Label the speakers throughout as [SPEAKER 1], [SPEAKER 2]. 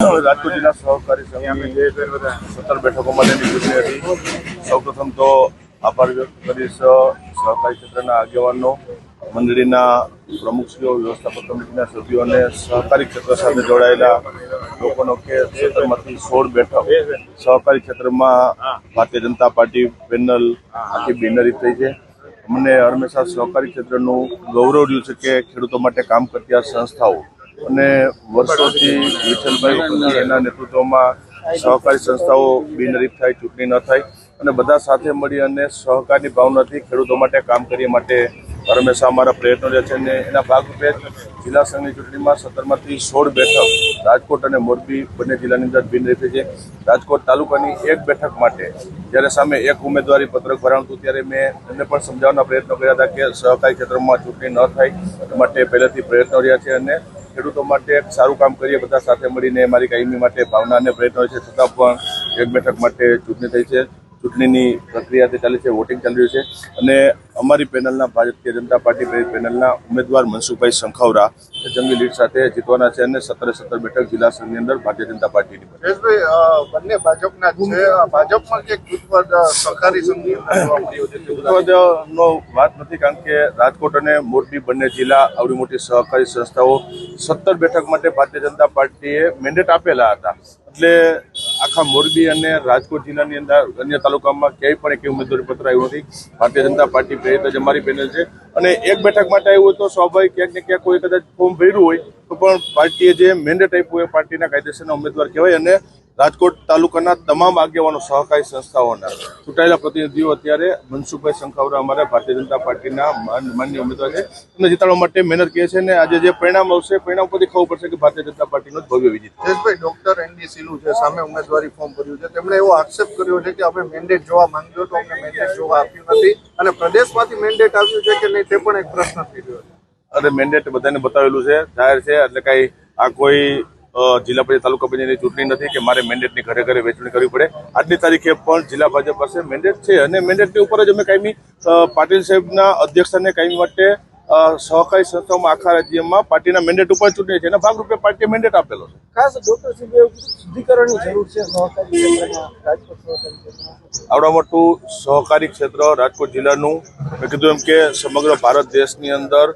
[SPEAKER 1] રાજકોટ જિલ્લા સહકારી સંઘની 17 બેઠકો માટેની ચૂંટણી હતી। સૌપ્રથમ તો આભાર વ્યક્ત કરીશ સહકારી ક્ષેત્રના આગેવાનો, મંડળીના પ્રમુખશ્રીઓ, વ્યવસ્થાપક કમિટીના સભ્યો અને સહકારી ક્ષેત્ર સાથે જોડાયેલા લોકોનો કે ક્ષેત્રમાંથી 16 બેઠક સહકારી ક્ષેત્રમાં ભારતીય જનતા પાર્ટી પેનલ આખી બિનહરીફ થઈ છે। અમને હંમેશા સહકારી ક્ષેત્રનું ગૌરવ રહ્યું છે કે ખેડૂતો માટે કામ કરતી આ સંસ્થાઓ અને વર્ષોથી વિઠ્ઠલભાઈ એના નેતૃત્વમાં સહકારી સંસ્થાઓ બિનહરીફ થાય, ચૂંટણી ન થાય અને બધા સાથે મળી અને સહકારની ભાવનાથી ખેડૂતો માટે કામ કરીએ માટે હંમેશા અમારા પ્રયત્નો રહે છે અને એના ભાગરૂપે જિલ્લા સંઘની ચૂંટણીમાં 17માંથી 16 બેઠક રાજકોટ અને મોરબી બંને જિલ્લાની અંદર બિનહરીફ છે। રાજકોટ તાલુકાની એક બેઠક માટે જ્યારે સામે એક ઉમેદવારી પત્રક ભરાણું હતું ત્યારે મેં એમને પણ સમજાવવાના પ્રયત્નો કર્યા હતા કે સહકારી ક્ષેત્રમાં ચૂંટણી ન થાય માટે પહેલેથી પ્રયત્નો રહ્યા છે અને ખેડૂતો માટે એક સારું કામ કરીએ બધા સાથે મળીને મારી કાયમી માટે ભાવના અને પ્રયત્નો છે, છતાં પણ એક બેઠક માટે ચૂંટણી થઈ છે। ચૂંટણીની પ્રક્રિયા ચાલે છે, વોટિંગ ચાલી રહ્યું છે અને અમારી પેનલના ભારતીય જનતા પાર્ટી પેનલના ઉમેદવાર મનસુખભાઈ સંખાવરા જંગી લીડ સાથે જીતવાના છે અને 17 બેઠક જિલ્લા સંઘની અંદર ભારતીય જનતા પાર્ટીની
[SPEAKER 2] બંને ભાજપના છે। ભાજપમાં કે સહકારી સંઘની
[SPEAKER 1] નો વાત નથી, કારણ કે રાજકોટ અને મોરબી બંને જિલ્લા આવડી મોટી સહકારી સંસ્થાઓ 17 બેઠક માટે ભારતીય જનતા પાર્ટીએ મેન્ડેટ આપેલા હતા, એટલે આખા મોરબી અને રાજકોટ જિલ્લાની અંદર અન્ય તાલુકામાં ક્યાંય પણ એક ઉમેદવારી પત્ર આવ્યું નથી। ભારતીય જનતા પાર્ટી પ્રેરિત જ અમારી પેનલ છે અને એક બેઠક માટે આવ્યું હોય તો સ્વાભાવિક ક્યાંક ને ક્યાંક કોઈ કદાચ ફોર્મ ભર્યું હોય તો પણ પાર્ટીએ જે મેન્ડેટ આપ્યું હોય પાર્ટીના કાયદેસરના ઉમેદવાર કહેવાય અને રાજકોટ તાલુકાના તમામ આગેવાનો સહકારી સંસ્થાઓના ચૂંટાયેલા પ્રતિનિધિઓ અત્યારે મનસુખભાઈ સંખાવરા અમારા ભારતીય જનતા પાર્ટીના માન્ય ઉમેદવાર છે અને જીતાડવા માટે મહેનત કરે છે અને આજે જે પરિણામ આવશે પરિણામ પરથી ખબર પડશે કે ભારતીય જનતા પાર્ટીનો ભવ્ય વિજય છે।
[SPEAKER 2] જયેશભાઈ, ડોક્ટર એનડી સિલુ છે સામે ઉમેદવારી ફોર્મ ભર્યું છે, તેમણે એવો આક્ષેપ કર્યો છે કે અમે મેન્ડેટ જોવા માંગ્યો તો અમને મેન્ડેટ જોવા આપ્યું નથી અને પ્રદેશમાંથી મેન્ડેટ આવ્યું છે કે નહીં તે પણ એક પ્રશ્ન થઈ રહ્યો છે।
[SPEAKER 1] અને મેન્ડેટ બધાને બતાવેલું છે, જાહેર છે, એટલે કઈ આ કોઈ જિલ્લા પંચાયત તાલુકા પંચાયતની ચૂંટણી નથી કે મારે મેન્ડેટની ઘરે ઘરે વહેંચણી કરવી પડે। આજની તારીખે પણ જિલ્લા ભાજપ પાસે મેન્ડેટ છે અને મેન્ડેટની ઉપર જ અમે કાયમી પાટીલ સાહેબના અધ્યક્ષસ્થાને કાયમી માટે સહકારી સંસ્થાઓમાં આખા રાજ્યમાં પાર્ટીના મેન્ડેટ ઉપર ચૂંટણી છે એના ભાગરૂપે પાર્ટીએ મેન્ડેટ આપેલો છે।
[SPEAKER 3] ખાસ ડોક્ટર શુદ્ધિકરણની જરૂર છે સહકારી ક્ષેત્રમાં, રાજકોટ સહકારી ક્ષેત્રમાં।
[SPEAKER 1] આવડા મોટું સહકારી ક્ષેત્ર રાજકોટ જિલ્લાનું મેં કીધું એમ કે સમગ્ર ભારત દેશની અંદર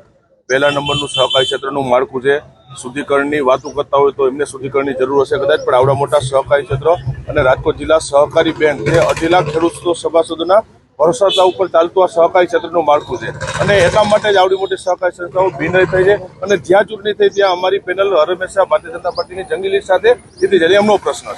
[SPEAKER 1] પહેલા નંબરનું સહકારી ક્ષેત્રનું માળખું છે। શુદ્ધિકરણની વાતો કરતા હોય તો એમને શુદ્ધિકરણની જરૂર હશે કદાચ, પણ આવડા મોટા સહકારી ક્ષેત્ર અને રાજકોટ જિલ્લા સહકારી બેંક જે 2.5 લાખ ખેડૂત સભાસદોના ભરોસા ઉપર ચાલતું આ સહકારી ક્ષેત્રનું માળખું છે અને એટલા માટે જ આવડી મોટી સહકારી સંસ્થાઓ બિનહરીફ થઈ છે અને જ્યાં ચૂંટણી થઈ ત્યાં અમારી પેનલ હંમેશા ભારતીય જનતા પાર્ટીની જંગી લીડ સાથે જીતી જાય, એમનો પ્રશ્ન છે।